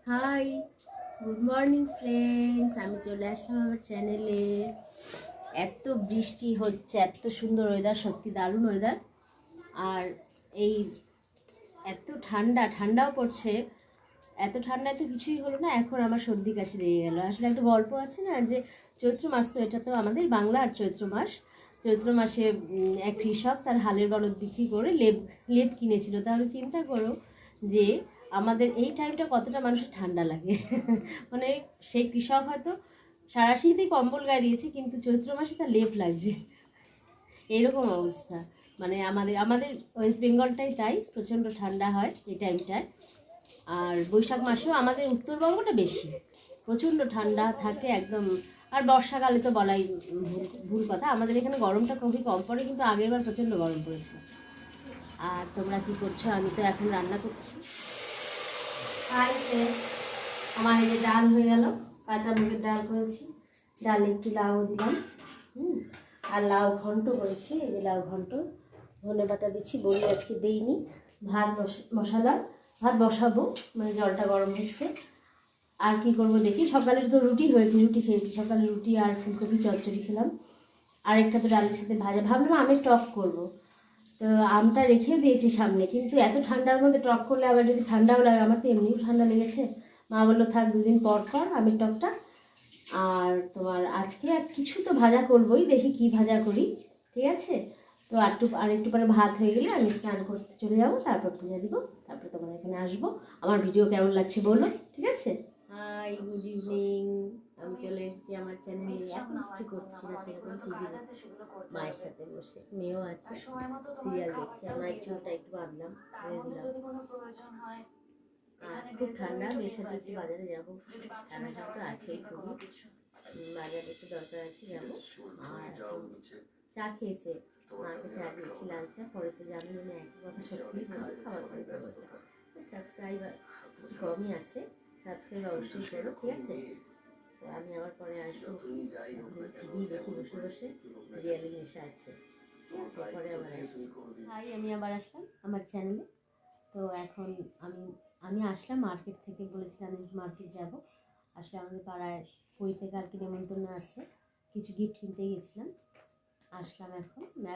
High, good morning friends. আমি চলে আসলাম আমার চ্যানেলে। এত বৃষ্টি হচ্ছে, এত সুন্দর ওয়েদার, সত্যি দারুণ ওয়েদার। আর এই এত ঠান্ডাও পড়ছে। এত ঠান্ডায় তো কিছুই হলো না, এখন আমার সর্দি কাশি লেগে গেল। আসলে একটা গল্প আছে না, যে চৈত্র মাস, তো এটা তো আমাদের বাংলার চৈত্র মাস। চৈত্র মাসে এক কৃষক তার হালের বলদ বিক্রি করে লেপ কিনেছিল। তাহলে চিন্তা করো যে আমাদের এই টাইমটা কতটা মানুষের ঠান্ডা লাগে। মানে সেই কৃষক হয়তো সারা শীতেই কম্বল গায়ে দিয়েছে, কিন্তু চৈত্র মাসে তার লেপ লাগছে। এইরকম অবস্থা। মানে আমাদের আমাদের ওয়েস্ট বেঙ্গলটাই তাই, প্রচণ্ড ঠান্ডা হয় এই টাইমটায়। আর বৈশাখ মাসেও আমাদের উত্তরবঙ্গটা বেশি, প্রচণ্ড ঠান্ডা থাকে একদম। আর বর্ষাকালে তো বলাই ভুল কথা, আমাদের এখানে গরমটা খুবই কম পড়ে, কিন্তু আগের বার প্রচণ্ড গরম পড়েছিল। আর তোমরা কি করছো? আমি তো এখন রান্না করছি। আমার এই যে ডাল হয়ে গেল, কাঁচা মুগের ডাল করেছি, ডালে একটু লাউ দিলাম, আর লাউ ঘন্ট করেছি। এই যে লাউ ঘন্ট, ধনে পাতা দিচ্ছি, বড়ি আজকে দেইনি। ভাত বসাবো, মানে জলটা গরম হচ্ছে। আর কি করব দেখি, সকালের তো রুটি হয়েছে, রুটি খেয়েছি সকালে, রুটি আর ফুলকপি চচ্চড়ি খেলাম। আর একটা তো ডালের সাথে ভাজা, ভাবলাম আমের টক করব। তো আমটা রেখেও দিয়েছি সামনে, কিন্তু এত ঠান্ডার মধ্যে টক করলে আবার যদি ঠান্ডাও লাগে, আমার তো এমনিও ঠান্ডা লেগেছে। মা বললো থাক, দুদিন পর কর আমের টকটা। আর তোমার আজকে আর কিছু তো ভাজা করবোই, দেখি কি ভাজা করি, ঠিক আছে? তো আর একটু পরে ভাত হয়ে গেলে আমি স্নান করতে চলে যাবো, তারপর পূজা দিব, তারপর তোমার এখানে আসবো। আমার ভিডিও কেমন লাগছে বলো, ঠিক আছে? Hi, good evening. আমি চলে এসেছি আমার চ্যানেলে। এখন কিছু করছি না সেরকম, টিভি দেখছি মায়ের সাথে বসে, মেয়েও আছে, সিরিয়াল দেখছি। আমার চুলটা একটু বাঁধলাম, দিলাম। খুব ঠান্ডা, মেয়ের সাথে একটু বাজারে যাবো, ঠান্ডা তো আছেই খুবই। বাজারে একটু দরকার আছে, যাবো। আর চা খেয়েছে, মাকে চা দিয়েছি, লাল চা। পরে তো জানি আমি একই কথা সত্যিই বলবো, খাবার পরে দেবো চা। সাবস্ক্রাইবার কমই আছে, সাবস্ক্রাইব অবশ্যই করো, ঠিক আছে? তো আমি আবার পরে আসবো, টিভি দেখি বসে বসে, সিরিয়ালের নেশা আছে, ঠিক আছে? পরে আবার আসছি। তাই আমি আবার আসলাম আমার চ্যানেলে। তো এখন আমি আমি আসলাম মার্কেট থেকে, বলেছিলাম মার্কেট যাব। আসলে আমাদের পাড়ায় পৈতে কালকে নেমন্তন্ন আছে, কিছু গিফট কিনতে গেছিলাম। আসলাম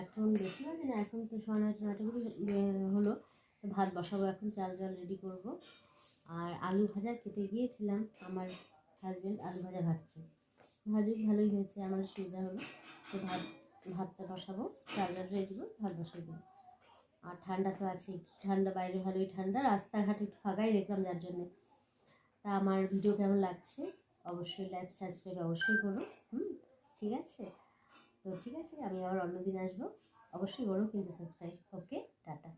এখন বেশি লাগে না, এখন তো 9:30 হলো। তো ভাত বসাবো এখন, চাল রেডি করব। আর আলু ভাজা কেটে গিয়েছিলাম, আমার হাজব্যান্ড আলু ভাজা ভাজছে, ভালোই হয়েছে, আমার সুবিধা হলো। তো ভাতটা বসাবো, চাল রেডি করবো, ভাত বসাই দেবো। আর ঠান্ডা তো আছে, ঠান্ডা বাইরে ভালোই ঠান্ডা, রাস্তাঘাট একটু ফাঁকাই দেখলাম যার জন্যে। তা আমার ভিডিও কেমন লাগছে অবশ্যই লাইক সাবস্ক্রাইব অবশ্যই করো, ঠিক আছে? তো ঠিক আছে, আমি আবার অন্যদিন আসবো, অবশ্যই করো কিন্তু সাবস্ক্রাইব। ওকে, টাটা।